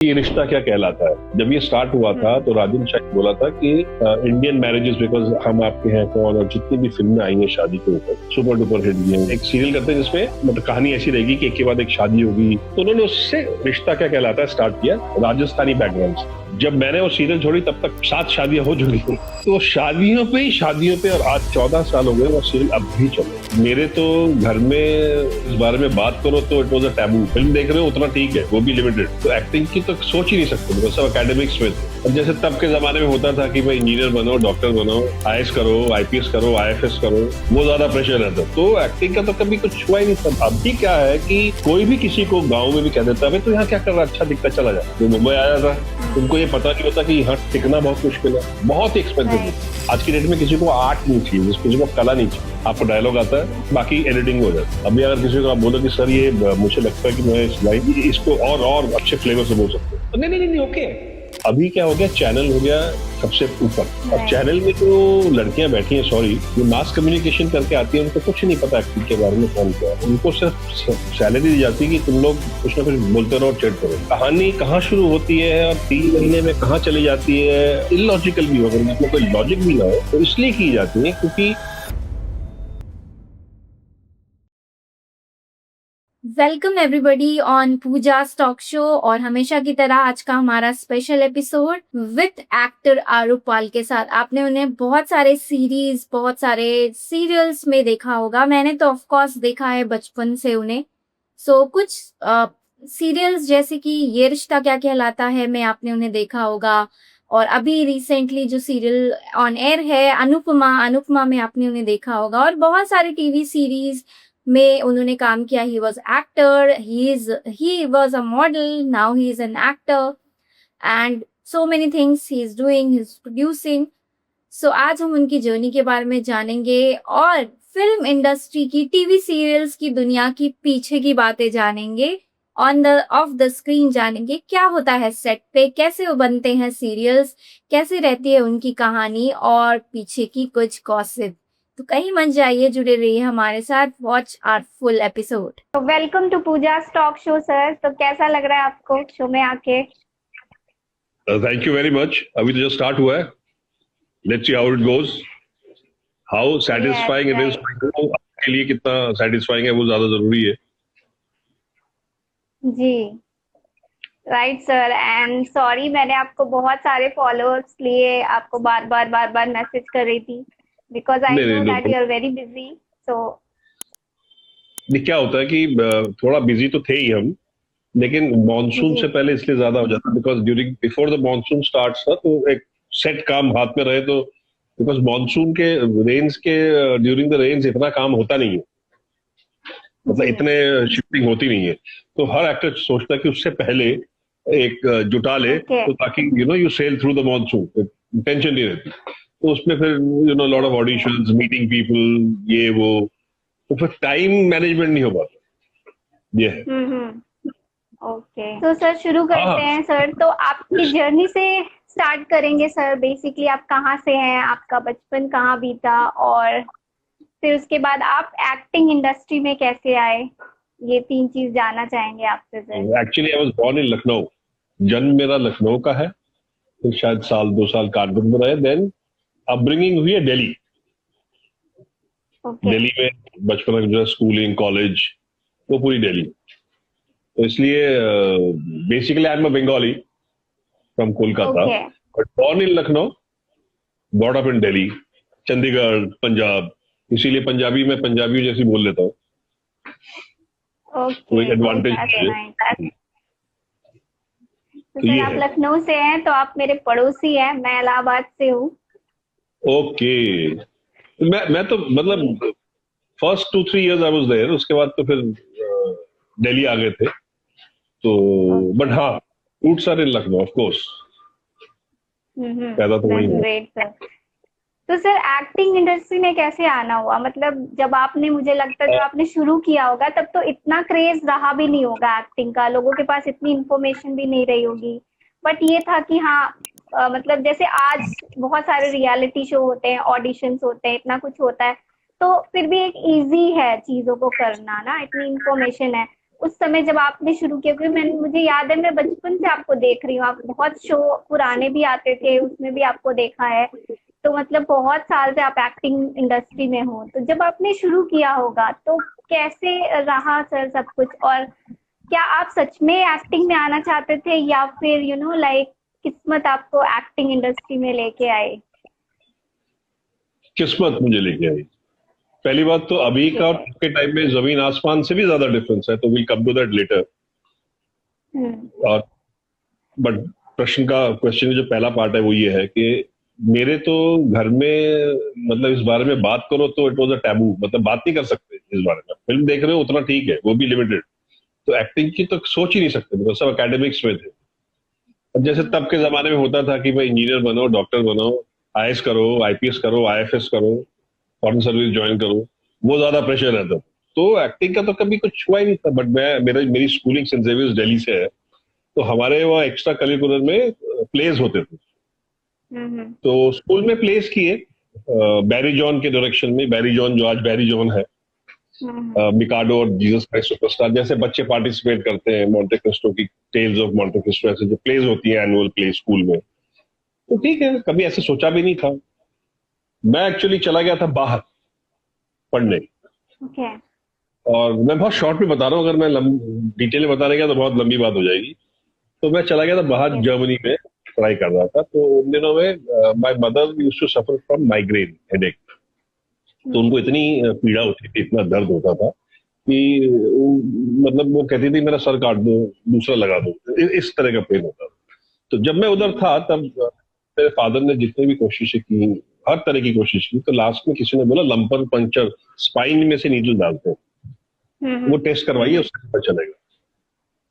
ये रिश्ता क्या कहलाता है। जब ये स्टार्ट हुआ था तो राजन शाह बोला था कि इंडियन मैरिजेस, बिकॉज हम आपके हैं कौन और जितनी भी फिल्में आई हैं शादी के ऊपर सुपर डुपर हिट हुई हैं, एक सीरियल करते हैं जिसमें मतलब कहानी ऐसी रहेगी कि एक के बाद एक शादी होगी। तो उन्होंने उससे रिश्ता क्या कहलाता है स्टार्ट किया राजस्थानी बैकग्राउंड से। जब मैंने वो सीरियल छोड़ी तब तक 7 शादियां हो चुकी थी। तो शादियों पे और आज 14 साल हो गए वो सीरियल अब भी चले। मेरे तो घर में इस बारे में बात करो तो it was a taboo. Film देख रहे हो उतना ठीक है, वो भी लिमिटेड। तो एक्टिंग की तो सोच ही नहीं सकते, बस सब एकेडमिक्स में थे। अब जैसे तब के जमाने में होता था कि भाई इंजीनियर बनो, डॉक्टर बनो, आईएएस करो, आईपीएस करो, आईएफएस करो, वो ज्यादा प्रेशर रहता। तो एक्टिंग का तो कभी कुछ हुआ ही नहीं था। अभी क्या है कि कोई भी किसी को गाँव में भी कह देता है तो यहाँ क्या कर रहा, अच्छा दिखता चला जाए। तो मुंबई आया था, उनको ये पता नहीं होता कि यहाँ टिकना बहुत मुश्किल है, बहुत ही एक्सपेंसिव है। आज की डेट में किसी को आर्ट नहीं चाहिए, किसी को कला नहीं चाहिए, आपको डायलॉग आता है, बाकी एडिटिंग हो जाता है। अभी अगर किसी को आप बोलो कि सर ये मुझे लगता है कि मैं इस लाइन इसको और अच्छे फ्लेवर से बोल सकते हो, तो नहीं ओके। अभी क्या हो गया, चैनल हो गया सबसे ऊपर। अब चैनल में जो लड़कियां बैठी हैं, सॉरी, जो मास कम्युनिकेशन करके आती है, उनको कुछ नहीं पता एक्टिंग के बारे में कौन क्या है। उनको सिर्फ सैलरी दी जाती है कि तुम लोग कुछ ना कुछ बोलते रहो, चेट करो। कहानी कहाँ शुरू होती है और 3 महीने में कहाँ चली जाती है, इलॉजिकल भी हो, अगर इसमें कोई लॉजिक भी ना हो तो इसलिए की जाती है क्योंकि welcome everybody on Pooja talk show. और हमेशा की तरह आज का हमारा स्पेशल एपिसोड विद एक्टर आरूपाल के साथ। आपने उन्हें बहुत सारे सीरीज, बहुत सारे सीरियल्स में देखा होगा। मैंने तो ऑफ कोर्स देखा है बचपन से उन्हें। कुछ सीरियल्स जैसे कि ये रिश्ता क्या कहलाता है में आपने उन्हें देखा होगा। और अभी रिसेंटली जो सीरियल ऑन एयर है अनुपमा में आपने उन्हें देखा होगा। और बहुत सारे टीवी सीरीज में उन्होंने काम किया। He was actor, he was a model, now he is an actor and so many things he is doing, he is producing. आज हम उनकी जर्नी के बारे में जानेंगे और फिल्म इंडस्ट्री की, टीवी सीरियल्स की दुनिया की पीछे की बातें जानेंगे। ऑफ द स्क्रीन जानेंगे क्या होता है सेट पे, कैसे वो बनते हैं सीरियल्स, कैसे रहती है उनकी कहानी और पीछे की कुछ गॉसिप। तो कहीं मत जाइए, जुड़े रहिए हमारे साथ। Watch our full episode. तो welcome to Pooja talk show sir. तो कैसा लग रहा है आपको शो में आके? Thank you very much. अभी तो जो स्टार्ट हुआ है, let's see how it goes, how satisfying it is. आपके लिए कितना सेटिस्फाइंग है वो ज्यादा जरूरी है। जी राइट सर। एंड सॉरी, मैंने आपको बहुत सारे फॉलोअर्स लिए, आपको बार बार मैसेज कर रही थी because I know that you are very busy. क्या होता है कि थोड़ा बिजी तो थे ही हम, लेकिन मॉनसून से पहले इसलिए ज्यादा हो जाता है because during before the monsoon starts था तो एक सेट काम हाथ में रहे। तो बिकॉज मॉनसून के रेन्स के ड्यूरिंग द रेन्स इतना काम होता नहीं है, मतलब इतने शिफ्टिंग होती नहीं है। तो हर एक्टर सोचता है कि उससे पहले एक जुटा ले तो ताकि you sail through the monsoon, tension नहीं रहती। तो उसमें फिर lot of auditions, meeting people, ये वो, तो फिर टाइम मैनेजमेंट नहीं हो पाता। ये ओके, तो सर शुरू करते हैं सर। तो आपकी जर्नी से स्टार्ट करेंगे सर। बेसिकली आप कहाँ से हैं, आपका बचपन कहाँ बीता, और फिर उसके बाद आप एक्टिंग इंडस्ट्री में कैसे आए, ये 3 चीज जानना चाहेंगे आपसे sir. Actually I was born in Lucknow. जन्म मेरा लखनऊ का है, फिर शायद 2 साल कानपुर में रहे, देन अपब्रिंगिंग हुई है दिल्ली। दिल्ली में बचपन में जो स्कूलिंग, कॉलेज, वो पूरी दिल्ली। तो इसलिए basically I am a Bengali from Kolkata, but born in Lucknow, born up in Delhi, Chandigarh, Punjab. इसीलिए पंजाबी में पंजाबी जैसी बोल लेता हूँ। तो एक एडवांटेज है। तो सर आप लखनऊ से हैं तो आप मेरे पड़ोसी हैं, मैं इलाहाबाद से हूँ। ओके, मैं तो मतलब first 2-3 years I was there, उसके बाद तो फिर दिल्ली आ गए थे। तो बट हाँ, roots are in Lucknow of course. पैदा तो वहीं हुआ। तो सर एक्टिंग इंडस्ट्री में कैसे आना हुआ? मतलब जब आपने, मुझे लगता है जब आपने शुरू किया होगा तब तो इतना क्रेज रहा भी नहीं होगा एक्टिंग का, लोगों के पास इतनी इन्फॉर्मेशन भी नहीं रही होगी। बट ये था कि हाँ, मतलब जैसे आज बहुत सारे रियलिटी शो होते हैं, ऑडिशंस होते हैं, इतना कुछ होता है, तो फिर भी एक इजी है चीजों को करना ना, इतनी इन्फॉर्मेशन है। उस समय जब आपने शुरू किया, क्योंकि मुझे याद है मैं बचपन से आपको देख रही हूँ, आप बहुत शो पुराने भी आते थे उसमें भी आपको देखा है, तो मतलब बहुत साल से आप एक्टिंग इंडस्ट्री में हो। तो जब आपने शुरू किया होगा तो कैसे रहा सर सब कुछ, और क्या आप सच में एक्टिंग में आना चाहते थे या फिर लाइक किस्मत आपको एक्टिंग इंडस्ट्री में लेके आए? किस्मत मुझे लेके आई। पहली बात तो अभी का और के टाइम में जमीन आसमान से भी ज्यादा डिफरेंस है, तो will come to that later. और बट क्वेश्चन का जो पहला पार्ट है वो ये है कि मेरे तो घर में मतलब इस बारे में बात करो तो इट वाज अ टैबू, मतलब बात नहीं कर सकते इस बारे में। फिल्म देख रहे हो उतना ठीक है, वो भी लिमिटेड। तो एक्टिंग की तो सोच ही नहीं सकते, बिकॉज सब एकेडमिक्स में थे। अब जैसे तब के जमाने में होता था कि भाई इंजीनियर बनो, डॉक्टर बनो, आईएएस करो, आईपीएस करो, आईएफएस करो, फॉरेन सर्विस ज्वाइन करो, वो ज्यादा प्रेशर रहता था। तो एक्टिंग का तो कभी कुछ हुआ ही नहीं था। बट मेरी स्कूलिंग सेंट जेवियर्स दिल्ली से है, तो हमारे वहाँ एक्स्ट्रा करिकुलर में प्लेज होते थे। तो स्कूल में प्लेस किए बैरी जॉन के डायरेक्शन में। बैरी जॉन जो आज बैरी जॉन है, मिकाडो और जीसस क्राइस्ट सुपरस्टार जैसे बच्चे पार्टिसिपेट करते हैं, मॉन्टे क्रिस्टो की टेल्स ऑफ मॉन्टे क्रिस्टो, ऐसे जो प्लेज होती है एनुअल प्ले स्कूल में। तो ठीक है, कभी ऐसे सोचा भी नहीं था। मैं एक्चुअली चला गया था बाहर पढ़ने। और मैं बहुत शॉर्ट में बता रहा हूँ, अगर मैं डिटेल में बताने गया तो बहुत लंबी बात हो जाएगी। तो मैं चला गया था बाहर जर्मनी में, ट्राई कर रहा था। तो उन दिनों में my mother used to suffer from migraine headache. तो उनको इतनी पीड़ा होती थी, इतना दर्द होता था कि मतलब वो कहती थी मेरा सर काट दो, दूसरा लगा दो, इस तरह का पेन होता था। तो जब मैं उधर था तब मेरे फादर ने जितनी भी कोशिशें की, हर तरह की कोशिश की, तो लास्ट में किसी ने बोला लंपर पंचर, स्पाइन में से नीडल डालते हैं, वो टेस्ट करवाइए, उससे पता चलेगा।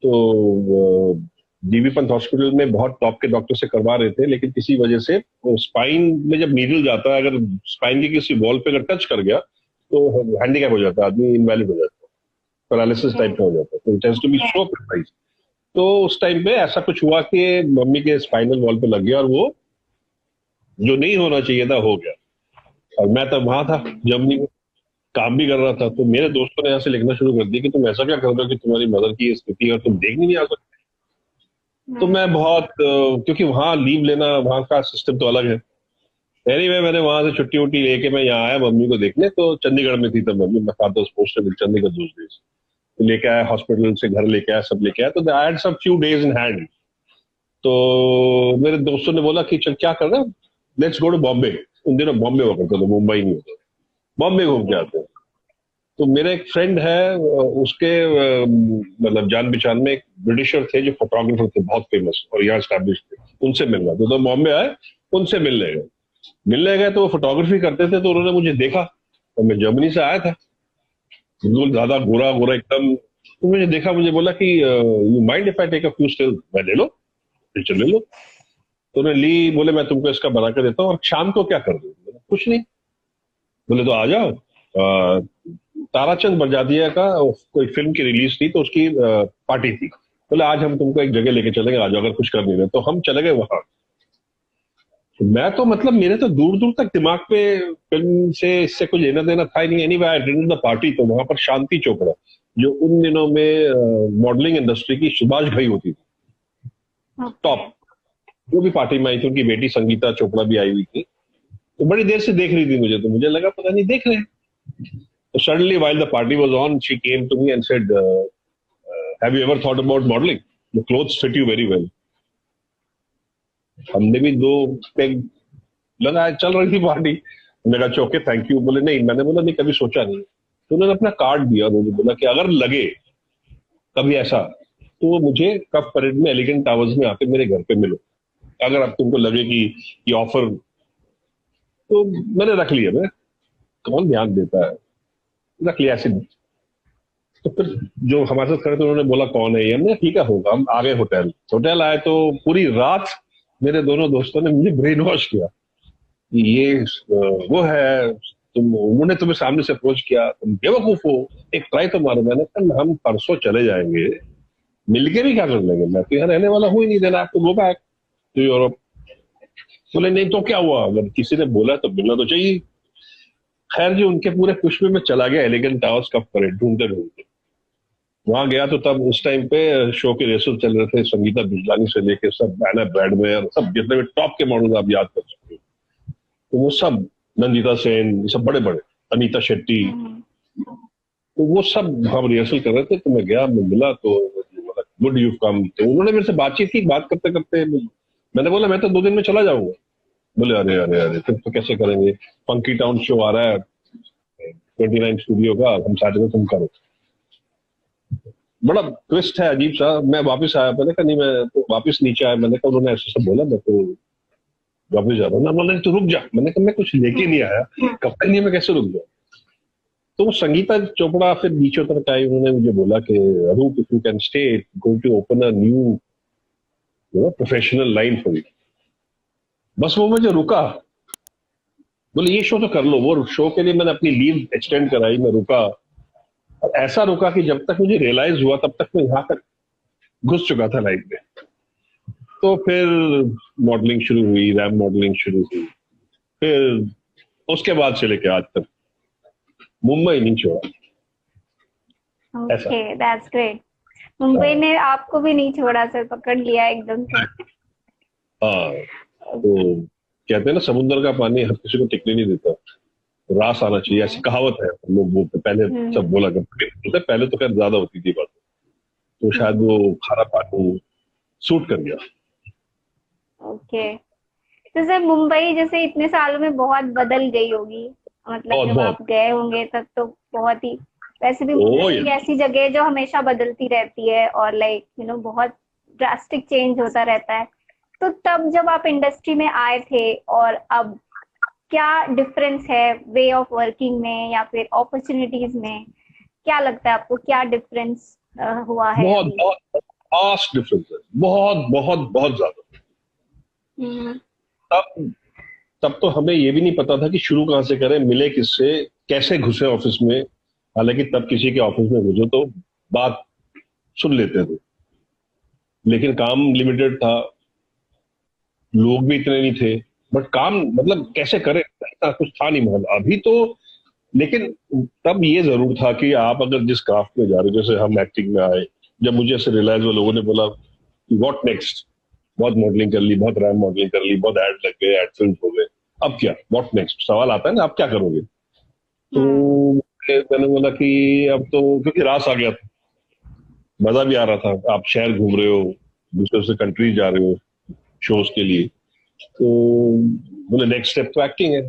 तो डीबी पंत हॉस्पिटल में बहुत टॉप के डॉक्टर से करवा रहे थे, लेकिन किसी वजह से स्पाइन में जब नीडल जाता है, अगर स्पाइन की किसी वॉल पे अगर टच कर गया तो हैंडीकैप हो जाता है, आदमी इनवैलिड हो जाता है, पैरालिसिस टाइप का हो जाता है। तो it has to be so precise. तो उस टाइम पे ऐसा कुछ हुआ कि मम्मी के स्पाइनल वॉल पे लग गया और वो जो नहीं होना चाहिए था हो गया। और मैं तब वहां था जर्मनी में, काम भी कर रहा था। तो मेरे दोस्तों ने यहाँ से लिखना शुरू कर दिया कि तुम ऐसा क्या कर रहे हो कि तुम्हारी मदर की स्थिति और तुम देखने नहीं आ सकते। तो मैं बहुत क्योंकि वहां लीव लेना, वहां का सिस्टम तो अलग है। एनीवे मैंने वहां से छुट्टी उट्टी लेके मैं यहाँ आया मम्मी को देखने। तो चंडीगढ़ में थी तब मम्मी, मैं फादर पोस्टेड इन चंडीगढ़ दूस डेज। तो लेके आया हॉस्पिटल से, घर लेके आया, सब लेके आया। तो I had some few days in hand. तो मेरे दोस्तों ने बोला कि चल क्या कर रहा है, लेट्स गो टू बॉम्बे। उन दिनों बॉम्बे हुआ करता था, मुंबई नहीं होता, बॉम्बे घूम के आते हैं। तो मेरा एक फ्रेंड है, उसके मतलब जान पहचान में एक ब्रिटिशर थे जो फोटोग्राफर थे, बहुत फेमस और यहाँ स्टैब्लिश थे, उनसे मिलना। तो बॉम्बे आए, उनसे मिलने गए। तो वो फोटोग्राफी करते थे। तो उन्होंने मुझे देखा, और मैं जर्मनी से आया था, बिल्कुल ज्यादा गोरा गोरा एकदम। तो मुझे देखा, मुझे बोला कि you mind if I take a few stills. मैं ले लो, पिक्चर ले लो। तो उन्होंने ली, बोले मैं तुमको इसका बना कर देता हूँ, और शाम को क्या कर दो? कुछ नहीं। बोले तो आ जाओ। ताराचंद बरजातिया का कोई फिल्म की रिलीज थी, तो उसकी पार्टी थी। बोले आज हम तुमको एक जगह लेके चलेंगे, आ जाओ अगर कुछ कर नहीं रहे। तो हम चले गए वहां। मैं तो मतलब मेरे तो दूर दूर तक दिमाग पे फिल्म से इससे कुछ लेना देना था ही नहीं। Anyway I attended the party. तो वहां पर शांति चोपड़ा, जो उन दिनों में मॉडलिंग इंडस्ट्री की सुभाष घई होती थी टॉप, वो भी पार्टी में आई थी। उनकी बेटी संगीता चोपड़ा भी आई हुई थी। तो बड़ी देर से देख रही थी मुझे, तो मुझे लगा पता नहीं देख रहे हैं। So suddenly, while the party was on, she came to me and said, "Have you ever thought about modeling? The clothes fit you very well." हमने भी दो पेग लगा, चल रही थी पार्टी। मैंने कहा ओके थैंक यू। बोले नहीं। मैंने बोला नहीं, कभी सोचा नहीं। तो उन्होंने अपना कार्ड दिया और मुझे बोला कि अगर लगे कभी ऐसा तो मुझे कब परेड में एलिगेंट टावर्स में आके मेरे घर पे मिलो, अगर अब तुमको लगे कि ये ऑफर। तो मैंने रख लिया। मैं कौन ध्यान देता है, रख लिया ऐसे। तो फिर जो हमारे साथ खड़े थे उन्होंने बोला कौन है ये। हमने ठीक है होगा। हम आ गए होटल आए। तो पूरी रात मेरे दोनों दोस्तों ने मुझे ब्रेन वॉश किया कि ये वो है, उन्होंने तुम्हें सामने से अप्रोच किया, तुम बेवकूफ हो, एक ट्राई तो मारो। मैंने कहा हम परसों चले जाएंगे, मिलके भी क्या कर लेंगे, मैं तो यहाँ रहने वाला हूँ ही नहीं, देना आपको गो बैक टू यूरोप। बोले नहीं तो क्या हुआ, अगर किसी ने बोला तो मिलना तो चाहिए। खैर जी, उनके पूरे पुष्प में चला गया एलिगेंट टावर्स का परेड ढूंढते ढूंढते। वहां गया तो तब उस टाइम पे शो के रेसल चल रहे थे, संगीता बिजलानी से लेके सब, एना ब्रैडमैन, सब जितने भी टॉप के मॉडल आप याद कर सकते हो, तो वो सब, नंदिता सेन, ये सब बड़े बड़े, अनीता शेट्टी, तो वो सब हम रिहर्सल कर रहे थे। तो मैं गया, मैं मिला, तो गुड यू कम, तो उन्होंने मेरे से बातचीत की। बात करते करते मैंने बोला मैं तो 2 दिन में चला जाऊंगा। बोले अरे अरे अरे, फिर तो कैसे करेंगे, फंकी टाउन शो आ रहा है 29 स्टूडियो का, हम चाहते थे तुम करो। बड़ा ट्विस्ट है अजीब सा। मैं वापस आया, मैंने कहा नहीं, मैं तो वापस नीचे आया, मैंने कहा उन्होंने ऐसे सब बोला, मैं तो वापस जा रहा हूँ ना। बोले तो रुक जा, मैंने कहा मैं कुछ लेके नहीं आया, कपड़े नहीं, मैं कैसे रुक जाऊँ। तो वो संगीता चोपड़ा फिर बीच उतर आई, उन्होंने मुझे बोला कि Arup, if you can stay, going to open a new professional line for you. बस वो मुझे रुका, बोले ये शो तो कर लो। वो शो के लिए मैंने अपनी लीव एक्सटेंड कराई, मैं रुका, और ऐसा रुका कि जब तक मुझे रियलाइज हुआ तब तक मैं यहाँ तक घुस चुका था लाइफ में। तो फिर मॉडलिंग शुरू हुई, रैम मॉडलिंग शुरू हुई, फिर उसके बाद से लेके आज तक मुंबई नहीं छोड़ा। ऐसा। Okay, that's great. मुंबई ने आपको भी नहीं छोड़ा सर, पकड़ लिया एकदम से। हाँ, तो कहते हैं ना, समुद्र का पानी हर किसी को टिकने नहीं देता, रास आना चाहिए, ऐसी कहावत है। लोग बोलते, पहले सब बोला करते, पहले तो खैर ज्यादा होती थी बात, तो शायद वो खारा पानी सूट कर गया। ओके, तो सर मुंबई जैसे इतने सालों में बहुत बदल गई होगी, मतलब बहुत जब बहुत। आप गए होंगे तब तो बहुत ही, वैसे भी ओ मुंबई एक ये ऐसी जगह है जो हमेशा बदलती रहती है और लाइक बहुत ड्रास्टिक चेंज होता रहता है। तो तब जब आप इंडस्ट्री में आए थे और अब क्या डिफरेंस है वे ऑफ वर्किंग में या फिर अपॉर्चुनिटीज में, क्या लगता है आपको, क्या डिफरेंस हुआ है बहुत अभी? बहुत फास्ट डिफरेंस है, बहुत बहुत बहुत ज्यादा। हम्म, तब तब तो हमें ये भी नहीं पता था कि शुरू कहाँ से करें, मिले किससे, कैसे घुसे ऑफिस में। हालांकि तब किसी के ऑफिस में घुसो तो बात सुन लेते थे, लेकिन काम लिमिटेड था, लोग भी इतने नहीं थे, बट काम मतलब कैसे करें, इतना कुछ था नहीं माहौल अभी तो। लेकिन तब ये जरूर था कि आप अगर जिस क्राफ्ट में जा रहे हो, जैसे हम एक्टिंग में आए, जब मुझे ऐसे रियलाइज हुआ, लोगों ने बोला व्हाट नेक्स्ट, बहुत मॉडलिंग कर ली, बहुत रैम मॉडलिंग कर ली, बहुत एड लग गए, एड फिल्म हो गए, अब क्या, व्हाट नेक्स्ट सवाल आता है ना, आप क्या करोगे। तो मैंने बोला कि अब तो, क्योंकि रास आ गया था, मजा भी आ रहा था, आप शहर घूम रहे हो, दूसरे दूसरे कंट्री जा रहे हो शोज के लिए, तो बोले नेक्स्ट स्टेप तो एक्टिंग है।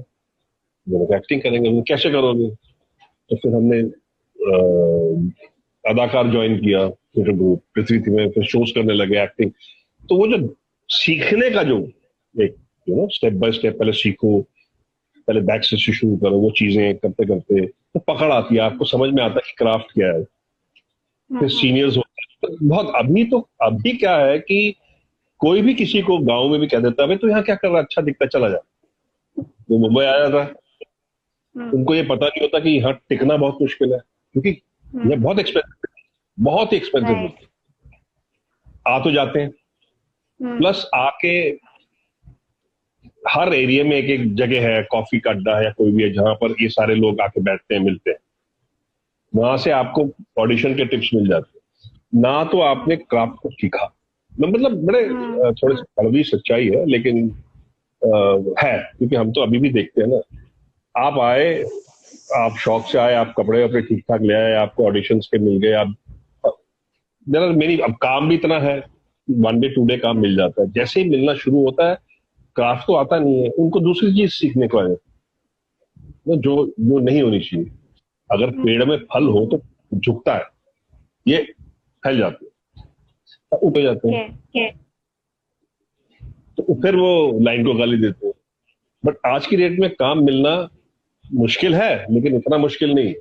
बोले एक्टिंग करेंगे, बोले कैसे करोगे। तो फिर हमने अदाकार ज्वाइन किया, थिएटर ग्रुप पृथ्वी थी में, फिर शोज करने लगे एक्टिंग। तो वो जो सीखने का जो एक स्टेप बाय स्टेप, पहले सीखो, पहले बैक से शुरू करो, वो चीजें करते करते तो पकड़ आती है, आपको समझ में आता है कि क्राफ्ट क्या है। फिर सीनियर्स होते हैं तो बहुत। अभी क्या है कि कोई भी किसी को गांव में भी कह देता है तो यहाँ क्या कर रहा है, अच्छा दिखता, चला जा। वो मुंबई आया था, उनको ये पता नहीं होता कि यहाँ टिकना बहुत मुश्किल है, क्योंकि ये बहुत एक्सपेंसिव, बहुत ही एक्सपेंसिव राइट। होती है। आ तो जाते हैं, प्लस आके हर एरिया में एक एक जगह है, कॉफी का अड्डा है या कोई भी है, जहां पर ये सारे लोग आके बैठते हैं, मिलते हैं। वहां से आपको ऑडिशन के टिप्स मिल जाते हैं ना, तो आपने क्राफ्ट को सीखा। मतलब बड़े थोड़े से कड़वी सच्चाई है, लेकिन है, क्योंकि हम तो अभी भी देखते हैं ना, आप आए, आप शौक से आए, आप कपड़े अपने ठीक ठाक ले आए, आपको ऑडिशंस के मिल गए, आप देयर आर मेनी, अब काम भी इतना है, 1 डे 2 डे काम मिल जाता है। जैसे ही मिलना शुरू होता है, क्राफ्ट तो आता नहीं है, उनको दूसरी चीज सीखने को है जो जो नहीं होनी चाहिए। अगर पेड़ में फल हो तो झुकता है, ये फैल जाते हैं, उठ जाते हैं, तो फिर वो लाइन को गाली देते हैं। बट आज की डेट में काम मिलना मुश्किल है, लेकिन इतना मुश्किल नहीं है,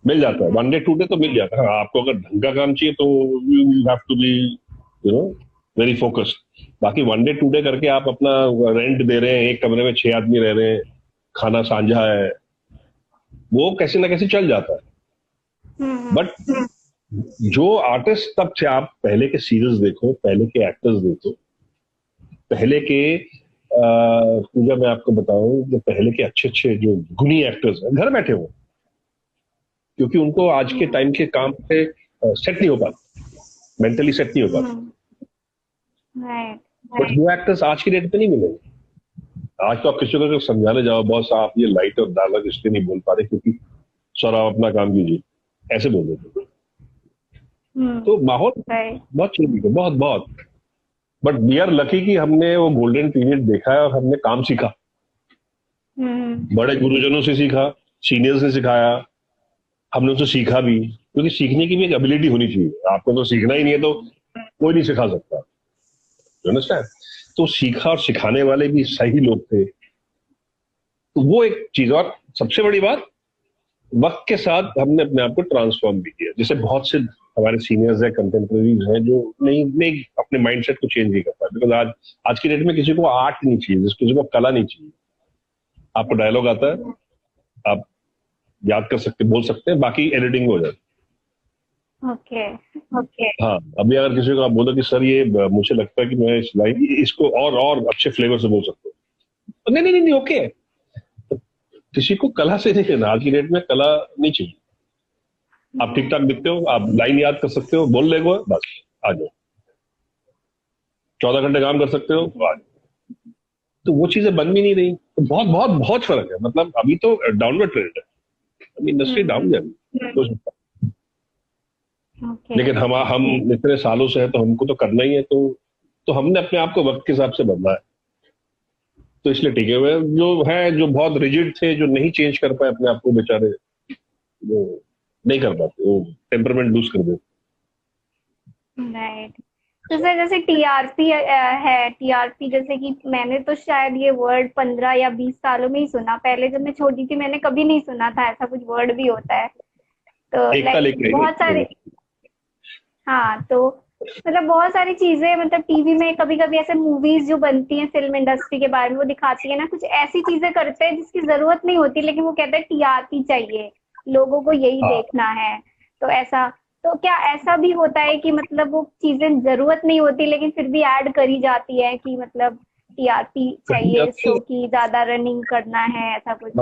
मिल जाता है। 1 डे 2 डे तो मिल जाता है। हाँ, आपको अगर ढंग का काम चाहिए तो you have to be very focused. बाकी 1 डे 2 डे करके आप अपना रेंट दे रहे हैं, एक कमरे में 6 आदमी रह रहे हैं, खाना साझा है, वो कैसे ना कैसे चल जाता है। बट जो आर्टिस्ट तब थे, आप पहले के सीरीज देखो, पहले के एक्टर्स देखो, पहले के पूजा, मैं आपको बताऊं, जो पहले के अच्छे अच्छे जो गुणी एक्टर्स हैं, घर बैठे हो, क्योंकि उनको आज के टाइम के काम पे सेट नहीं हो पाता, मेंटली सेट नहीं हो पाता। राइट बट वो एक्टर्स आज की डेट पे नहीं मिलेंगे। आज तो आप किसी को अगर समझाने जाओ, बॉस आप ये लाइट और डायलॉग इसलिए नहीं बोल पा रहे क्योंकि सर आप अपना काम कीजिए, ऐसे बोल देते। तो माहौल बहुत चेंज है, बहुत बहुत। बट वी आर लकी कि हमने वो गोल्डन पीरियड देखा है और हमने काम सीखा, बड़े गुरुजनों से सीखा, सीनियर्स ने सिखाया, हमने उनसे सीखा भी, क्योंकि सीखने की भी एक एबिलिटी होनी चाहिए। आपको तो सीखना ही नहीं है तो कोई नहीं सिखा सकता, अंडरस्टैंड? तो सीखा और सिखाने वाले भी सही लोग थे, तो वो एक चीज। और सबसे बड़ी बात, वक्त के साथ हमने अपने आप को ट्रांसफॉर्म भी किया। जैसे बहुत से हमारे सीनियर्स हैं, कंटेम्प्रेरीज हैं जो नहीं अपने माइंडसेट को चेंज नहीं कर पाए, बिकॉज आज की डेट में किसी को आर्ट नहीं चाहिए, किसी को कला नहीं चाहिए। आपको डायलॉग आता है, आप याद कर सकते, बोल सकते हैं, बाकी एडिटिंग हो जाती है। ओके हाँ, अभी अगर किसी को आप बोलो कि सर ये मुझे लगता है कि मैं इस लाइन इसको और अच्छे फ्लेवर से बोल सकता हूँ, तो नहीं ओके। किसी को कला से नहीं करना, आज की डेट में कला नहीं चाहिए। आप ठीक ठाक दिखते हो, आप लाइन याद कर सकते हो, बोल लेगो, बस आ जाओ। 14 घंटे काम कर सकते हो, आ जाओ। तो वो चीजें बन भी नहीं रही, तो बहुत बहुत बहुत फर्क है। मतलब अभी तो डाउनवर्ड ट्रेंड है, अभी इंडस्ट्री डाउन जा रही है। लेकिन हम इतने सालों से है तो हमको तो करना ही है, तो हमने अपने आप को वक्त के हिसाब से बदला है, तो इसलिए टिके हुए हैं। जो बहुत रिजिड थे, जो नहीं चेंज कर पाए अपने आप को, बेचारे वो नहीं कर पाते, वो टेम्परमेंट लूज कर देते। राइट। तो सर जैसे टीआरपी है, टीआरपी जैसे कि मैंने तो शायद ये वर्ड 15 या 20 सालों में ही सुना। पहले जब मैं छोटी थी मैंने कभी नहीं सुना था ऐसा कुछ वर्ड भी होता है। तो बहुत सारे, हाँ, तो मतलब बहुत सारी चीजें, मतलब टीवी में कभी कभी ऐसे मूवीज जो बनती हैं फिल्म इंडस्ट्री के बारे में, वो दिखाती है ना, कुछ ऐसी चीजें करते हैं जिसकी जरूरत नहीं होती, लेकिन वो कहते हैं टीआरपी चाहिए, लोगों को यही देखना है। तो ऐसा, तो क्या ऐसा भी होता है कि मतलब वो चीजें जरूरत नहीं होती लेकिन फिर भी ऐड करी जाती है कि मतलब टीआरपी चाहिए इस शो की, ज्यादा रनिंग करना है, ऐसा कुछ?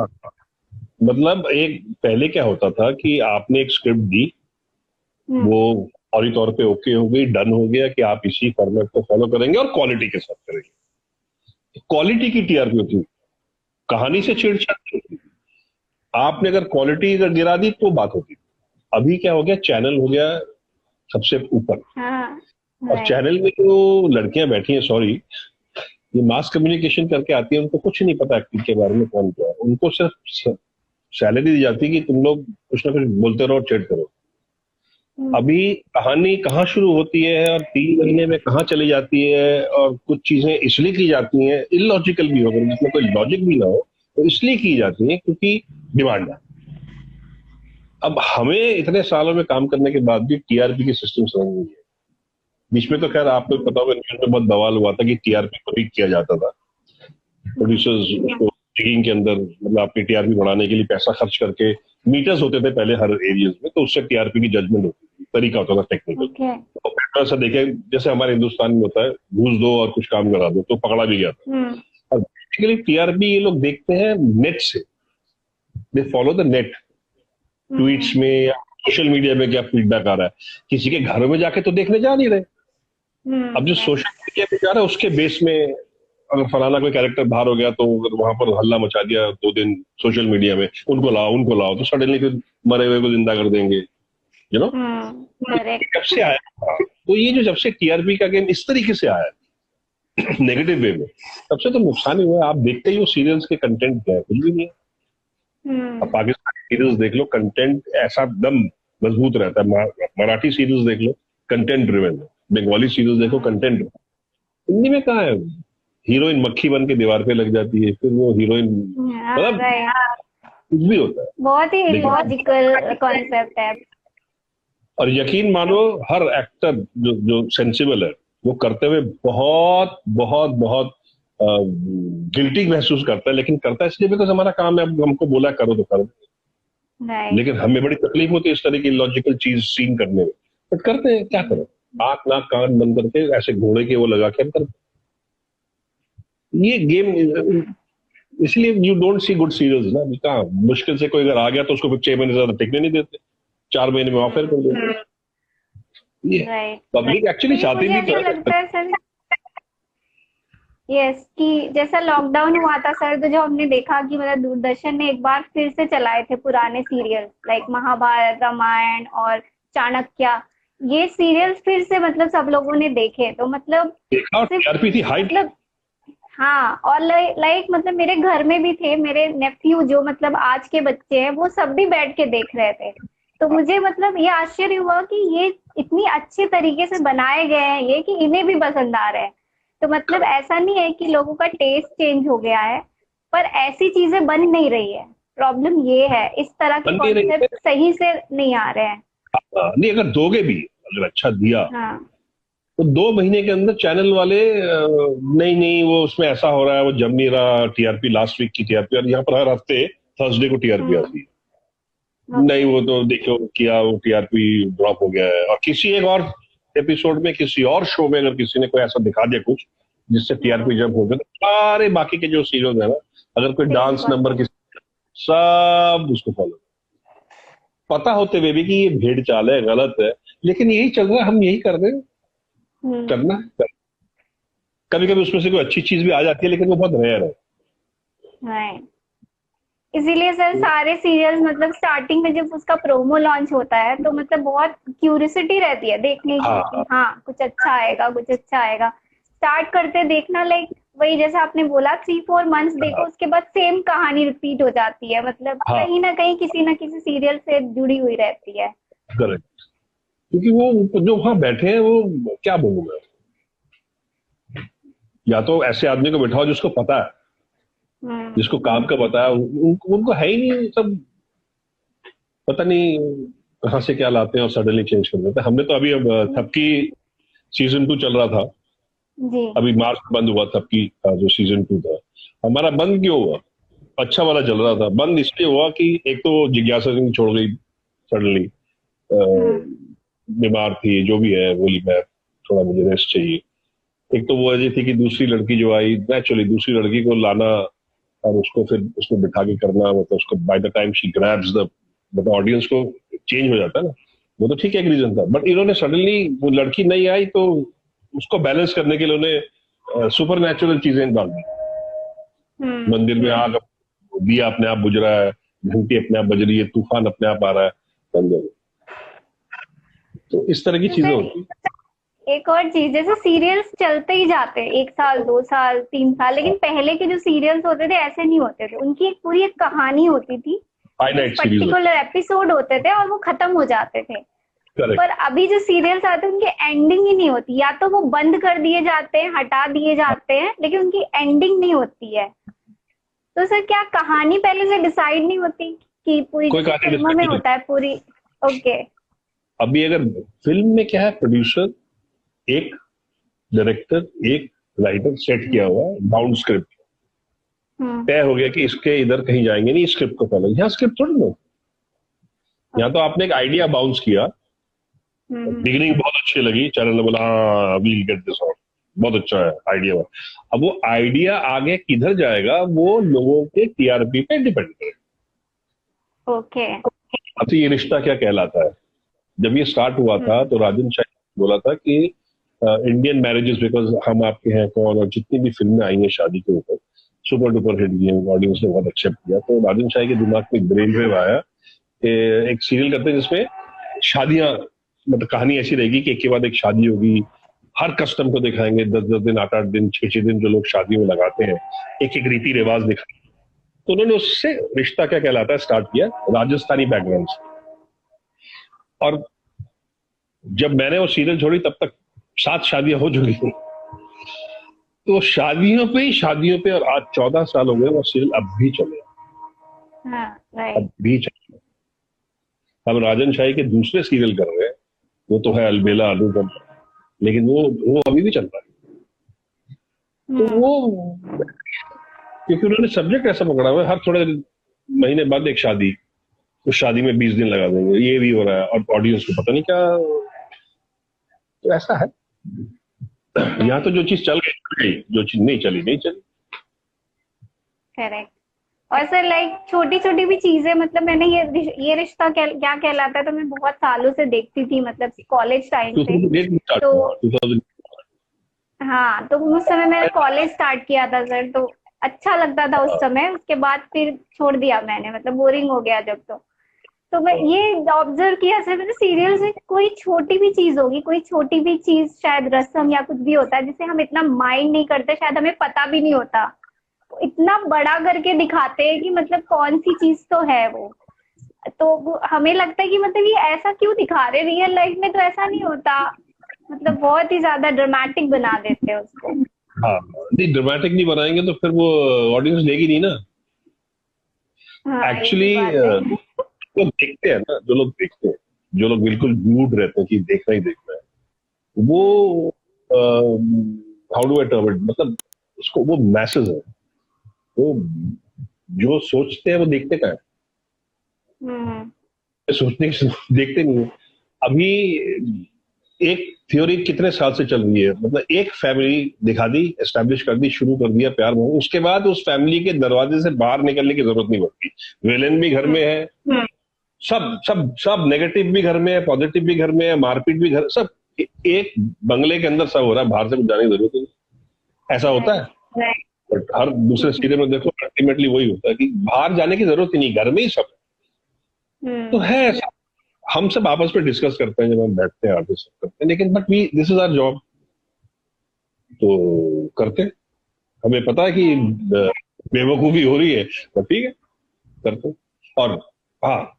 मतलब एक पहले क्या होता था कि आपने एक स्क्रिप्ट दी, वो फौरी तौर पे ओके हो गई, डन हो गया कि आप इसी फॉर्मेट को फॉलो करेंगे और क्वालिटी के साथ करेंगे। क्वालिटी की टीआरपी होती है, कहानी से छेड़छाड़ होती थी। आपने अगर क्वालिटी अगर गिरा दी तो बात होती थी। अभी क्या हो गया, चैनल हो गया सबसे ऊपर। और चैनल में जो लड़कियां बैठी हैं, सॉरी, ये मास कम्युनिकेशन करके आती है, उनको कुछ नहीं पता एक्टिंग के बारे में कौन क्या है। उनको सिर्फ सैलरी दी जाती है कि तुम लोग कुछ ना कुछ बोलते रहो, चेट करो। अभी कहानी कहाँ शुरू होती है और 3 महीने में कहाँ चली जाती है, और कुछ चीजें इसलिए की जाती हैं, इलॉजिकल भी हो, जिसमें कोई लॉजिक भी ना हो, तो इसलिए की जाती है क्योंकि डिमांड है। अब हमें इतने सालों में काम करने के बाद भी टीआरपी की सिस्टम समझ नहीं है। बीच में तो खैर आपको पता होगा, न्यूज़ में बहुत बवाल हुआ था कि टीआरपी को भी किया जाता था। प्रोड्यूसर्स उसको चेकिंग के अंदर, मतलब आपकी टीआरपी बढ़ाने के लिए पैसा खर्च करके, मीटर्स होते थे पहले हर एरियाज में, तो उससे टीआरपी की जजमेंट होती थी, तरीका होता था टेक्निकल। तो ऐसा देखे, जैसे हमारे हिंदुस्तान में होता है, घूस दो और कुछ काम करा दो, तो पकड़ा भी गया था। और बेसिकली टीआरपी ये लोग देखते हैं नेट से, they follow the net. Tweets में या सोशल मीडिया में क्या फीडबैक आ रहा है, किसी के घर में जाके तो देखने जा नहीं रहे। अब जो सोशल मीडिया पे जा रहा है उसके बेस में, अगर फलाना कोई कैरेक्टर बाहर हो गया तो वहां पर हल्ला मचा दिया 2 दिन सोशल मीडिया में, उनको लाओ, तो सडनली फिर मरे हुए को जिंदा कर देंगे, यू नो। कब से आया? तो ये जो जब से टीआरपी का गेम इस तरीके से आया नेगेटिव वे में, तब से तो नुकसान ही हुआ है। आप देखते ही हो सीरियल्स के कंटेंट क्या है, कुछ भी नहीं है। अब पाकिस्तानी सीरियल्स देख लो, कंटेंट ऐसा एकदम मजबूत रहता है। मराठी सीरियल्स देख लो, कंटेंट ड्रिवन है। बंगाली सीरियल्स देखो, कंटेंट। हिंदी में कहाँ है? हीरोइन मक्खी बन के दीवार पे लग जाती है, फिर वो हीरोइन, मतलब कुछ भी होता है। बहुत ही इलॉजिकल कॉन्सेप्ट है। और यकीन मानो, हर एक्टर जो सेंसिबल है, वो करते हुए बहुत बहुत बहुत गिल्टी महसूस करता है, लेकिन करता है इसलिए बिकॉज हमारा काम है, अब हमको बोला करो तो करो। लेकिन हमें बड़ी तकलीफ होती है इस तरह की लॉजिकल चीज सीन करने में, बट करते हैं, क्या करें, आंख नाक कान बंद करके ऐसे घोड़े के वो लगा के हम करते। ये गेम, इसलिए you don't see good serials ना। कहाँ मुश्किल से कोई अगर आ गया तो उसको 6 महीने ज्यादा टिकने नहीं देते। 4 महीने में ऑफर कर देते हैं। ये राइट। पब्लिक एक्चुअली चाहती मुझे भी ऐसा तो लगता है सर, यस, कि जैसा लॉकडाउन हुआ था सर, तो जो हमने देखा कि मतलब दूरदर्शन ने एक बार फिर से चलाए थे पुराने सीरियल लाइक महाभारत, रामायण और चाणक्य। ये सीरियल्स फिर से मतलब सब लोगों ने देखे, तो मतलब देखा और सिर्फ टीआरपी थी हाई। मतलब हाँ, और लाइक मतलब मेरे घर में भी थे मेरे नेफ्यू, जो मतलब आज के बच्चे हैं, वो सब भी बैठ के देख रहे थे। तो मुझे मतलब ये आश्चर्य हुआ कि ये इतनी अच्छे तरीके से बनाए गए हैं ये, कि इन्हें भी पसंद आ रहे हैं। तो मतलब ऐसा नहीं है कि लोगों का टेस्ट चेंज हो गया है, पर ऐसी चीजें बन नहीं रही है। प्रॉब्लम ये है, इस तरह के बन नहीं रही है। कॉन्सेप्ट सही से नहीं आ रहे हैं। नहीं, अगर दोगे भी, अगर अच्छा दिया हाँ। तो 2 महीने के अंदर चैनल वाले नहीं नहीं वो उसमें ऐसा हो रहा है, वो जम नहीं रहा, टीआरपी लास्ट वीक की टीआरपी, और यहाँ पर हर हफ्ते थर्सडे को टीआरपी आती है। नहीं, वो तो देखो किया, वो टीआरपी ड्रॉप हो गया है। और किसी एक और एपिसोड में, किसी और शो में अगर किसी ने कोई ऐसा दिखा दिया कुछ जिससे टीआरपी जंप हो गया, तो सारे बाकी के जो सीरियल है ना, अगर कोई डांस नंबर की, सब उसको फॉलो, पता होते हुए भी कि ये भेड़ चाल है, गलत है, लेकिन यही चल रहा है, हम यही कर रहे हैं। करना है। कभी कभी उसमें से कोई अच्छी चीज भी आ जाती है, लेकिन वो बहुत रेयर है। राइट। इसीलिए सर सारे सीरियल्स मतलब स्टार्टिंग में जब उसका प्रोमो लॉन्च होता है, तो मतलब बहुत क्यूरियोसिटी रहती है देखने की कि हाँ कुछ अच्छा आएगा, कुछ अच्छा आएगा। स्टार्ट करते देखना, लाइक वही जैसा आपने बोला 3-4 मंथ्स देखो, उसके बाद सेम कहानी रिपीट हो जाती है। मतलब कहीं ना कहीं किसी ना किसी सीरियल से जुड़ी हुई रहती है। करेक्ट। क्योंकि वो जो वहां बैठे हैं, वो क्या बोलूं मैं, या तो ऐसे आदमी को बैठाओ जिसको पता है, जिसको काम का पता है, उनको है ही नहीं, सब पता नहीं कहाँ से क्या लाते हैं और सडनली चेंज कर देते हैं। हमने तो अभी अब थपकी सीजन 2 चल रहा था, जी। अभी मार्च में बंद हुआ थपकी का जो सीजन 2 था। हमारा बंद क्यों हुआ? अच्छा वाला चल रहा था। बंद इसलिए हुआ कि एक तो जिज्ञासा सिंह छोड़ गई सडनली, बीमार थी, जो भी है, बोली मैं थोड़ा, मुझे रेस्ट चाहिए। एक तो वो वजह थी कि दूसरी लड़की जो आई, नेचुरली दूसरी लड़की को लाना और उसको फिर उसमें बिठा के करना, मतलब उसको by the time she grabs the, मतलब ऑडियंस को चेंज हो जाता है ना। वो तो ठीक है, एक रीजन था, बट इन्होंने सडनली वो लड़की नहीं आई, तो उसको बैलेंस करने के लिए उन्होंने सुपर नेचुरल चीजें डाल दी। मंदिर में आग, दिया अपने आप बुझ रहा है, घंटी अपने आप बज रही है, तूफान अपने आप आ रहा है मंदिर। तो इस तरह की चीजें होती है। एक और चीज, जैसे सीरियल्स चलते ही जाते हैं 1 साल 2 साल 3 साल, लेकिन पहले के जो सीरियल्स होते थे ऐसे नहीं होते थे। उनकी एक पूरी एक कहानी होती थी, पर्टिकुलर एपिसोड होते थे और वो खत्म हो जाते थे। पर अभी जो सीरियल्स आते हैं उनकी एंडिंग ही नहीं होती, या तो वो बंद कर दिए जाते हैं, हटा दिए जाते हैं, लेकिन उनकी एंडिंग नहीं होती है। तो सर क्या कहानी पहले से डिसाइड नहीं होती कि पूरी फिल्मों में होता है पूरी? ओके। अभी अगर फिल्म में क्या है, प्रोड्यूसर, एक डायरेक्टर, एक राइटर सेट किया हुआ है, बाउंड स्क्रिप्ट तय हो गया कि इसके इधर कहीं जाएंगे नहीं, स्क्रिप्ट को फॉलो। यहाँ स्क्रिप्ट थोड़ी ना, यहाँ तो आपने एक आइडिया बाउंस किया, बिगिनिंग बहुत अच्छी लगी, चैनल ने बोला हाँ वील गेट दिस आउट, बहुत अच्छा है आइडिया। अब वो आइडिया आगे किधर जाएगा, वो लोगों के टीआरपी पे डिपेंड करे। ओके। अब तो ये रिश्ता क्या कहलाता है, जब ये स्टार्ट हुआ था तो राजन शाह बोला था कि इंडियन मैरिजेस, बिकॉज हम आपके हैं कौन, और जितनी भी फिल्में आई हैं शादी के ऊपर सुपर डुपर हिट गई, ऑडियंस ने बहुत एक्सेप्ट किया। तो राजन शाह के दिमाग में ब्रेन वेव आया कि एक सीरियल करते हैं जिसमें शादियां, मतलब कहानी ऐसी रहेगी कि एक के बाद एक शादी होगी, हर कस्टम को दिखाएंगे, 10-10 दिन, 8-8 दिन, 6-6 दिन जो लोग शादियों में लगाते हैं, एक एक रीति रिवाज दिखाएंगे। तो उन्होंने उससे रिश्ता क्या कहलाता है स्टार्ट किया, राजस्थानी बैकग्राउंड से। और जब मैंने वो सीरियल छोड़ी तब तक 7 शादियां हो चुकी थी। तो शादियों पे ही शादियों पे, और आज 14 साल हो गए, वो सीरियल अब भी चले, अब भी चले। हम राजन शाही के दूसरे सीरियल कर रहे हैं, वो तो है अलबेला अनुपम, लेकिन वो अभी भी चल रहा है। तो वो क्योंकि उन्होंने सब्जेक्ट ऐसा पकड़ा हुआ है, हर थोड़े महीने बाद एक शादी, उस शादी में 20 दिन लगा देंगे, ये भी हो रहा है, और ऑडियंस को पता नहीं क्या। तो ऐसा है, यहाँ तो जो चीज चल गई, जो चीज नहीं चली नहीं चली। करेक्ट। और सर लाइक छोटी छोटी भी चीजें, मतलब मैंने ये रिश्ता क्या कहलाता है तो मैं बहुत सालों से देखती थी, मतलब कॉलेज टाइम से। 2008 में स्टार्ट तो हुआ, 2000। हाँ, तो उस समय मैंने कॉलेज स्टार्ट किया था सर, तो अच्छा लगता था उस समय। उसके बाद फिर छोड़ दिया मैंने, मतलब बोरिंग हो गया जब। तो मैं ये ऑब्जर्व किया सर, मैंने सीरियल्स में कोई छोटी भी चीज होगी, कोई छोटी भी चीज, शायद रस्म या कुछ भी होता है जिसे हम इतना माइंड नहीं करते, शायद हमें पता भी नहीं होता, तो इतना बड़ा करके दिखाते हैं कि मतलब कौन सी चीज तो है वो। तो हमें लगता है कि मतलब ये ऐसा क्यों दिखा रहे, रियल लाइफ में तो ऐसा नहीं होता, मतलब बहुत ही ज्यादा ड्रामेटिक बना देते हैं उसको। हाँ, नहीं ड्रामेटिक नहीं बनाएंगे तो फिर वो ऑडियंस लेगी नहीं ना। हाँ, ये भी एक्चुअली बात है। जो देखते हैं ना, जो लोग देखते हैं, जो लोग बिल्कुल गूड रहते हैं कि देखना ही देखना है, वो how do I term it, मतलब उसको वो मैसेज है, वो जो सोचते हैं वो देखते का है, हम्म। सोचने की देखते नहीं है। अभी एक थ्योरी कितने साल से चल रही है, मतलब एक फैमिली दिखा दी, एस्टेब्लिश कर दी, शुरू कर दिया प्यार मोहब्बत, उसके बाद उस फैमिली के दरवाजे से बाहर निकलने की जरूरत नहीं पड़ती। विलेन भी घर में है, हम्म। सब सब सब नेगेटिव भी घर में है, पॉजिटिव भी घर में है, मारपीट भी घर, सब एक बंगले के अंदर सब हो रहा है, बाहर से कुछ जाने की जरूरत नहीं। ऐसा होता है, राइट, राइट। बट हर दूसरे सीरियल में देखो अल्टीमेटली वही होता है कि बाहर जाने की जरूरत ही नहीं, घर में ही सब है। तो है ऐसा, हम सब आपस में डिस्कस करते हैं जब हम बैठते हैं, आर्टिस्ट करते हैं, लेकिन but we this is our job, तो करते हैं। हमें पता है कि बेवकूफी हो रही है, तो ठीक है, करते हैं। और हाँ,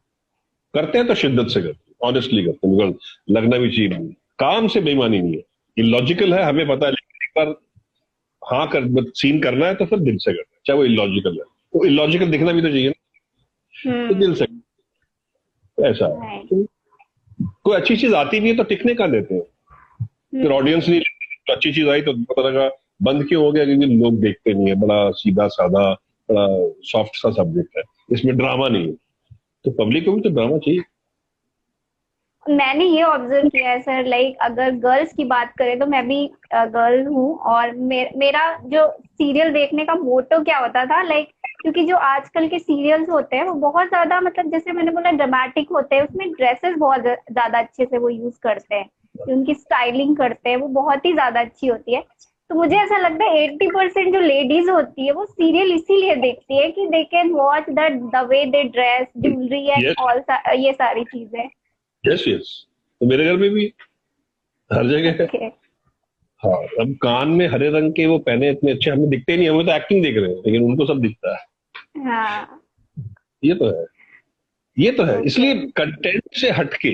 करते हैं तो शिद्दत से करते हैं, ऑनेस्टली करते हैं, बिकॉज लगना भी चाहिए। काम से बेईमानी नहीं है, इलॉजिकल है हमें पता है, लेकिन एक बार हाँ कर सीन करना है तो फिर दिल से करना है, चाहे वो इलॉजिकल है, तो इलॉजिकल दिखना भी तो चाहिए ना, तो दिल से, तो ऐसा है। राइट। तो कोई अच्छी चीज आती भी है तो टिकने का देते हैं, फिर ऑडियंस नहीं, तो अच्छी चीज आई तो पता लगा बंद क्यों हो गया, क्योंकि लोग देखते नहीं है, बड़ा सीधा साधा, बड़ा सॉफ्ट सा सब्जेक्ट है, इसमें ड्रामा नहीं है, तो पब्लिक को भी तो ड्रामा चाहिए। मैंने ये ऑब्जर्व किया है सर, लाइक अगर गर्ल्स की बात करें तो मैं भी गर्ल हूँ, और मेरा जो सीरियल देखने का मोटो क्या होता था, लाइक क्योंकि जो आजकल के सीरियल्स होते हैं वो बहुत ज्यादा, मतलब जैसे मैंने बोला ड्रामेटिक होते हैं, उसमें ड्रेसेस बहुत ज्यादा अच्छे से वो यूज करते हैं, उनकी स्टाइलिंग करते हैं, वो बहुत ही ज्यादा अच्छी होती है। तो मुझे ऐसा लगता है 80% जो लेडीज होती है वो सीरियल इसीलिए देखती है कि they can watch the way they dress, jewellery and yes, all, ये सारी चीजें। यस, यस, तो मेरे घर में भी हर जगह है। ओके। हाँ, अब कान में हरे रंग के वो पहने, इतने अच्छे हमें दिखते नहीं, हमें तो एक्टिंग देख रहे हैं, लेकिन उनको सब दिखता है। हाँ। ये तो है, ये तो है, ओके। इसलिए कंटेंट से हटके,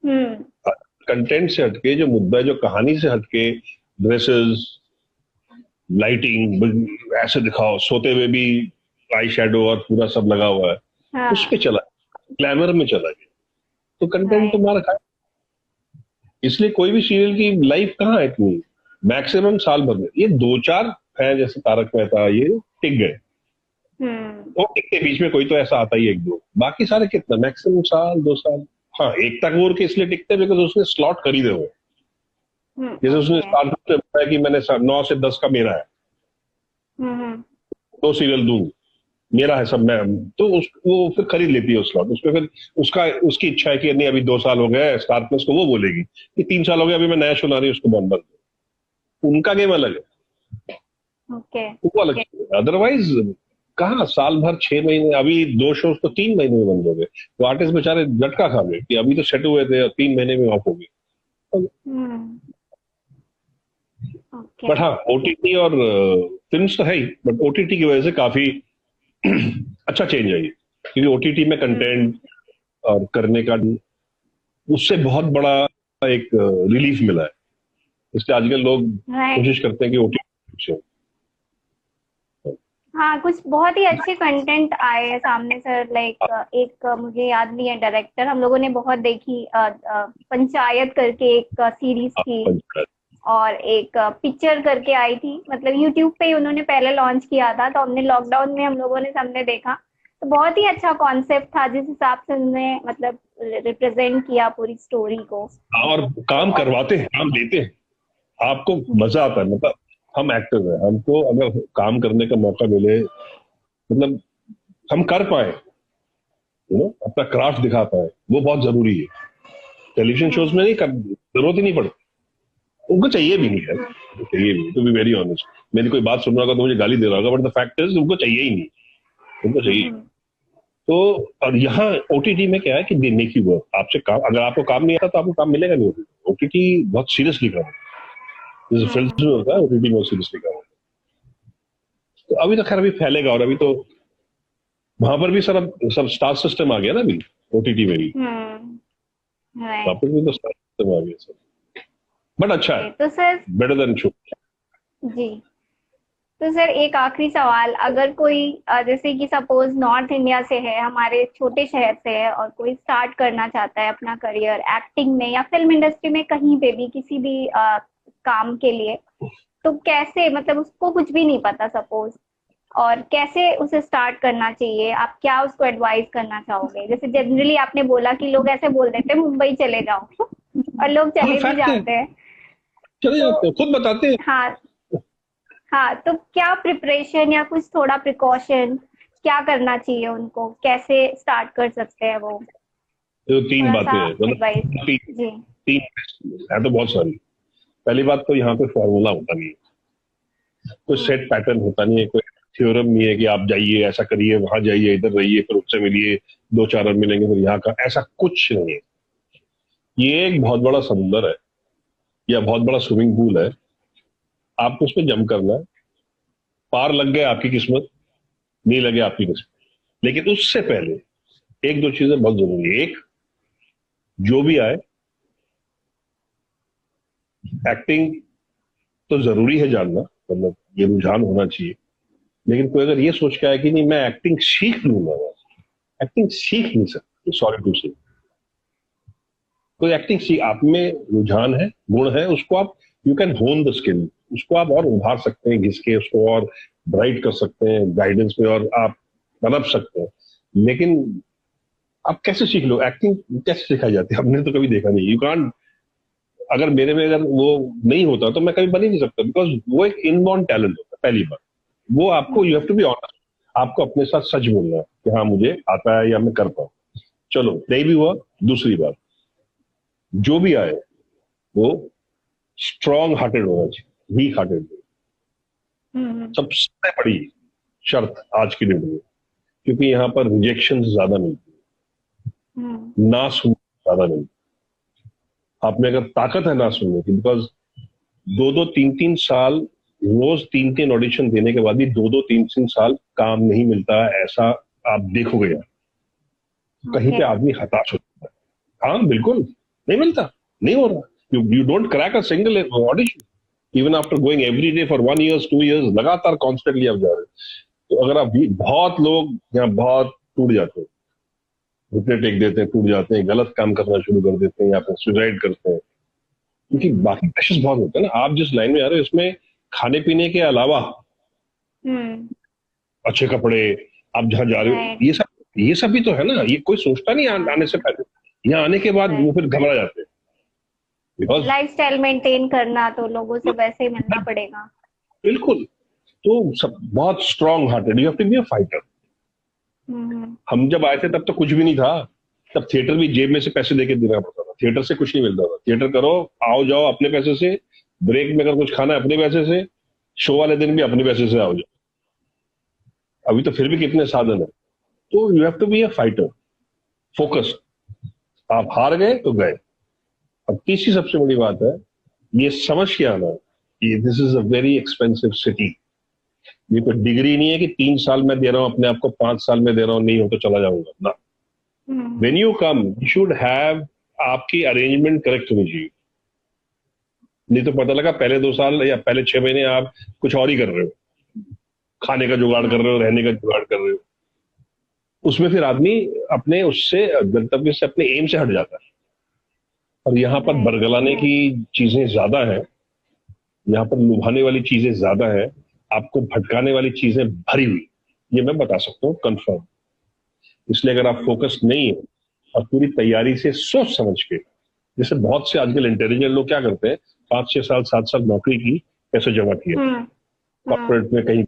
हम्म। कंटेंट से हटके जो मुद्दा है, जो कहानी से हटके, ड्रेसेस, लाइटिंग ऐसे दिखाओ, सोते हुए भी आई शेडो और पूरा सब लगा हुआ है, उस पे हाँ। चला, ग्लैमर में चला गया, तो कंटेंट तो राइट। मार खाए। इसलिए कोई भी सीरियल की लाइफ कहाँ है इतनी, मैक्सिमम साल भर में, ये दो चार है जैसे तारक मेहता, ये टिक गए, हम्म। तो टिकते बीच में कोई तो ऐसा आता ही एक दो, बाकी सारे कितना मैक्सिमम साल 2 साल। हाँ, एकता कपूर के इसलिए टिकते बिकॉज उसने स्लॉट खरीदे हुए, जैसे उसने ओके। स्टार्टअप में बताया कि मैंने 9 से 10 का मेरा है, हम्म। 2 सीरियल दूंगी, मेरा है सब, मैं, तो वो फिर खरीद लेती है उस स्लॉट, उसमें फिर उसका उसकी इच्छा है कि नहीं अभी 2 साल हो गए स्टार प्लस को, वो बोलेगी कि 3 साल हो गए अभी मैं नया शो ला रही हूँ, उसको बंद बंद, उनका गेम अलग है, ओके। वो अलग है। अदरवाइज कहाँ साल भर 6 महीने, अभी 2 शोज तो 3 महीने में बंद हो गए, तो आर्टिस्ट बेचारे झटका खा गए कि अभी तो सेट हुए थे और 3 महीने में ऑफ हो गए। हम्म। ओके। बट हाँ, ओटीटी और फिल्म्स तो है ही, बट ओटीटी की वजह से काफी अच्छा चेंज है ये, क्योंकि ओटीटी में कंटेंट और करने का उससे बहुत बड़ा एक रिलीफ मिला है, इसलिए आजकल लोग राइट। कोशिश करते हैं कि ओटीटी। हाँ, कुछ बहुत ही अच्छे कंटेंट आए हैं सामने सर, लाइक एक मुझे याद नहीं है डायरेक्टर, हम लोगों ने बहुत देखी, पंचायत करके एक सीरीज थी, और एक पिक्चर करके आई थी, मतलब यूट्यूब पे ही उन्होंने पहले लॉन्च किया था, तो हमने लॉकडाउन में हम लोगों ने सबने देखा, तो बहुत ही अच्छा कॉन्सेप्ट था जिस हिसाब से उन्होंने मतलब रिप्रेजेंट किया पूरी स्टोरी को। और काम करवाते हैं, काम देते हैं, आपको मजा आता है, मतलब हम एक्टर्स हैं, हमको अगर काम करने का मौका मिले, मतलब हम कर पाए, अपना क्राफ्ट दिखा पाए, वो बहुत जरूरी है। टेलीविजन शोज में नहीं कर, जरूरत ही नहीं पड़ती, उनको चाहिए भी नहीं है, चाहिए भी, टू बी वेरी ऑनेस्ट। मेरी कोई बात सुन रहा होगा तो मुझे गाली दे रहा होगा, बट द फैक्ट इज उनको चाहिए ही नहीं, उनको चाहिए। तो और यहाँ ओटीटी में क्या है कि दे मेक यू वर्क। आपसे काम, अगर आपको काम नहीं आता तो आपको काम मिलेगा नहीं। ओटीटी बहुत सीरियसली काम है, जैसे फिल्म में होता है, ओटीटी बहुत सीरियसली काम है। तो अभी तो खैर अभी फैलेगा, और अभी तो वहां पर भी सब स्टार सिस्टम आ गया ना अभी, ओटीटी में भी वापस भी तो स्टार सिस्टम आ गया सब। बट अच्छा है, तो सर बेटर देन शो। जी, तो सर एक आखिरी सवाल, अगर कोई जैसे कि सपोज नॉर्थ इंडिया से है, हमारे छोटे शहर से है, और कोई स्टार्ट करना चाहता है अपना करियर एक्टिंग में या फिल्म इंडस्ट्री में, कहीं पे भी किसी भी काम के लिए, तो कैसे, मतलब उसको कुछ भी नहीं पता सपोज, और कैसे उसे स्टार्ट करना चाहिए, आप क्या उसको एडवाइस करना चाहोगे? जैसे जनरली आपने बोला कि लोग ऐसे बोल देते हैं मुंबई चले जाओ और लोग चले भी जाते हैं, चले जाते हैं, खुद बताते हैं। हाँ, तो क्या प्रिपरेशन या कुछ थोड़ा प्रिकॉशन क्या करना चाहिए उनको, कैसे स्टार्ट कर सकते हैं वो? तो तीन बातें हैं, तीन है तो बहुत सारी। पहली बात तो यहाँ पे फॉर्मूला होता नहीं है, कोई सेट पैटर्न होता नहीं है, कोई थ्योरम नहीं है कि आप जाइए ऐसा करिए, वहां जाइए, इधर रहिए, फिर उससे मिलिए, 2-4 रन मिलेंगे, फिर यहाँ का, ऐसा कुछ नहीं है। ये एक बहुत बड़ा समुंदर है या बहुत बड़ा स्विमिंग पूल है, आपको उसमें जंप करना है। पार लग गए आपकी किस्मत, नहीं लगे आपकी किस्मत। लेकिन उससे पहले 1-2 चीजें बहुत जरूरी है। एक, जो भी आए, एक्टिंग तो जरूरी है जानना, मतलब ये रुझान होना चाहिए। लेकिन कोई अगर ये सोच के आए कि नहीं मैं एक्टिंग सीख लूंगा, एक्टिंग सीख नहीं सकते, सॉरी टू से। कोई एक्टिंग सीख, आप में रुझान है, गुण है, उसको आप, यू कैन होन द स्किल, उसको आप और उभार सकते हैं, घिस के उसको और ब्राइट कर सकते हैं गाइडेंस में, और आप पनप सकते हैं। लेकिन आप कैसे सीख लो? एक्टिंग कैसे सिखाई जाती है? हमने तो कभी देखा नहीं। यू कांट, अगर मेरे में अगर वो नहीं होता तो मैं कभी बन ही नहीं सकता, बिकॉज वो एक इनबॉर्न टैलेंट होता है। पहली बात वो आपको, you have to be honest, आपको अपने साथ सच बोलना है कि हाँ मुझे आता है या मैं कर पाऊं। चलो नहीं भी हुआ, दूसरी बात, जो भी आए वो स्ट्रॉन्ग हार्टेड होना चाहिए, वीक हार्टेड। सबसे बड़ी शर्त आज की डेट में, क्योंकि यहाँ पर रिजेक्शन ज्यादा मिलती है, ना सुनने ज्यादा मिलती है। आप में अगर ताकत है ना सुनने की, बिकॉज 2-2, 3-3 साल रोज 3-3 ऑडिशन देने के बाद भी 2-2, 3-3 साल काम नहीं मिलता, ऐसा आप देखोगे। कहीं पे आदमी हताश होता है। हाँ बिल्कुल, नहीं मिलता, नहीं हो रहा। You don't crack a single audition even after going every day for 1 year 2 years, लगातार कॉन्स्टेंटली आप जा रहे हो। तो अगर आप, बहुत लोग यहाँ बहुत टूट जाते हैं, घुटने टेक देते हैं, टूट जाते हैं, गलत काम करना शुरू कर देते हैं, या फिर सुसाइड करते हैं, क्योंकि बाकी प्रेशर्स बहुत होते हैं ना। आप जिस लाइन में आ रहे हो इसमें खाने पीने के अलावा अच्छे कपड़े, आप जहाँ जा रहे हो, ये सब भी तो है ना। ये कोई सोचता नहीं आने से पहले, यहाँ आने के बाद वो फिर घबरा जाते हैं। लाइफस्टाइल मेंटेन करना तो लोगों से वैसे ही मिलना पड़ेगा। बिल्कुल, तो सब बहुत strong hearted, you have to be a fighter. हम जब आए थे तब तो कुछ भी नहीं था, तब थिएटर भी जेब में से पैसे देके देना पड़ता था, थिएटर से कुछ नहीं मिलता था। थिएटर करो, आओ जाओ अपने पैसे से, ब्रेक में अगर कुछ खाना है अपने पैसे से, शो वाले दिन भी अपने पैसे से आओ जाओ। अभी तो फिर भी कितने साधन है। तो you have to be a fighter, focused. आप हार गए तो गए। अब तीसरी सबसे बड़ी बात है, ये समझ के आना कि this is a very expensive city. ये कोई डिग्री नहीं है कि 3 साल में दे रहा हूं अपने आप को, 5 साल में दे रहा हूं, नहीं हो तो चला जाऊंगा ना। When you come you should have, आपकी अरेंजमेंट करेक्ट होनी चाहिए। नहीं तो पता लगा पहले 2 साल या पहले 6 महीने आप कुछ और ही कर रहे हो, खाने का जुगाड़ कर रहे हो, रहने का जुगाड़ कर रहे हो, उसमें फिर आदमी अपने उससे गंतव्य से, अपने एम से हट जाता है। और यहाँ पर बरगलाने की चीजें ज्यादा है, यहाँ पर लुभाने वाली चीजें ज्यादा है, आपको भटकाने वाली चीजें भरी हुई, ये मैं बता सकता हूँ कंफर्म। इसलिए अगर आप फोकस नहीं है और पूरी तैयारी से सोच समझ के, जैसे बहुत से आजकल इंटेलिजेंट लोग क्या करते हैं, 5-6 साल 7 साल नौकरी की, पैसे जमा किए कॉर्पोरेट में कहीं,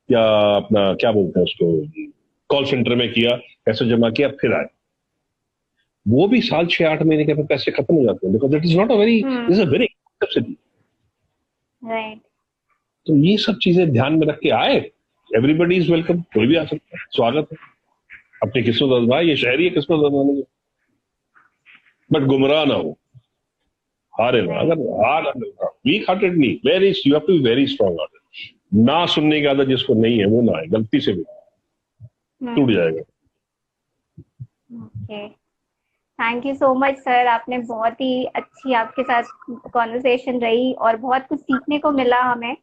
या अपना क्या बोलते हैं उसको, कॉल सेंटर में किया, पैसे जमा किया, फिर आए। वो भी साल 6-8 महीने के बाद पैसे खत्म हो जाते हैं, because it is not a very, is a very subsidy. Right. तो ये सब चीजें ध्यान में रख के आए, एवरीबडी इज वेलकम, कोई भी आ सकता है, स्वागत है। अपनी किस्मत आजमाए, ये शहरी है किस्मत आजमाने की, बट गुमराह ना हो, हारे ना। अगर हार वीक हार्टेड नहीं, very, you have to be very strong hearted. ना सुनने की आदत जिसको नहीं है वो ना है, गलती से भी टूट जाएगा। Okay, thank you so much sir, आपने बहुत ही अच्छी आपके साथ कॉन्वर्सेशन रही और बहुत कुछ सीखने को मिला हमें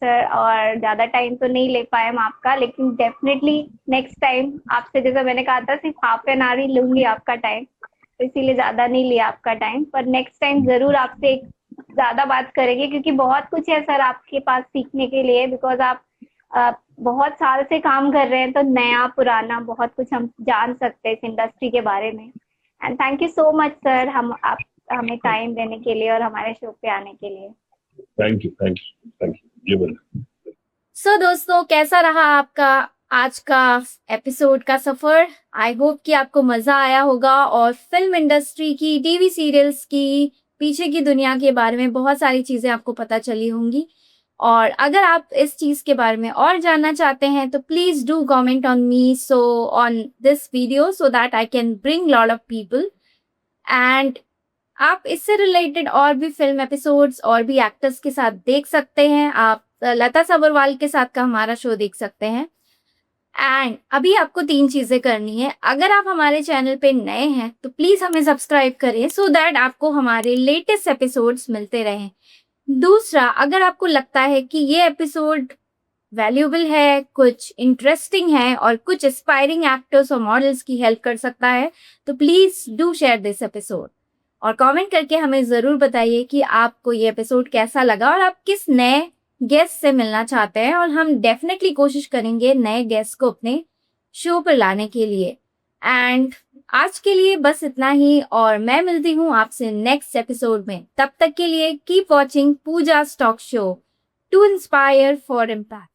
सर। और ज्यादा टाइम तो नहीं ले पाए हम आपका, लेकिन डेफिनेटली नेक्स्ट टाइम आपसे, जैसा मैंने कहा था, सिर्फ हाफ एन आवर ही लूंगी आपका टाइम, तो इसीलिए ज्यादा नहीं लिया आपका टाइम। पर नेक्स्ट टाइम जरूर आपसे एक ज्यादा बात करेंगे, क्योंकि बहुत कुछ है सर आपके पास सीखने के लिए, बिकॉज आप बहुत साल से काम कर रहे हैं, तो नया पुराना बहुत कुछ हम जान सकते हैं इस इंडस्ट्री के बारे में। And thank you so much sir, आप हमें टाइम देने के लिए और हमारे शो पे आने के लिए। Thank you, thank you, thank you. So दोस्तों, कैसा रहा आपका आज का एपिसोड का सफर? आई होप कि आपको मजा आया होगा और फिल्म इंडस्ट्री की, टीवी सीरियल्स की पीछे की दुनिया के बारे में बहुत सारी चीजें आपको पता चली होंगी। और अगर आप इस चीज के बारे में और जानना चाहते हैं तो please do comment on me, so on this video, so that I can bring lot of people. And आप इससे रिलेटेड और भी फिल्म एपिसोड्स और भी एक्टर्स के साथ देख सकते हैं। आप लता सबरवाल के साथ का हमारा शो देख सकते हैं। एंड अभी आपको 3 चीजें करनी है। अगर आप हमारे चैनल पे नए हैं तो प्लीज हमें सब्सक्राइब करें, सो दैट आपको हमारे लेटेस्ट एपिसोड्स मिलते रहें। दूसरा, अगर आपको लगता है कि ये एपिसोड वैल्यूएबल है, कुछ इंटरेस्टिंग है और कुछ एस्पायरिंग एक्टर्स और मॉडल्स की हेल्प कर सकता है, तो please do share this episode और कमेंट करके हमें जरूर बताइए कि आपको ये एपिसोड कैसा लगा और आप किस नए गेस्ट से मिलना चाहते हैं। और हम डेफिनेटली कोशिश करेंगे नए गेस्ट को अपने शो पर लाने के लिए। एंड आज के लिए बस इतना ही, और मैं मिलती हूँ आपसे नेक्स्ट एपिसोड में। तब तक के लिए keep watching Pooja talk show, to inspire for impact.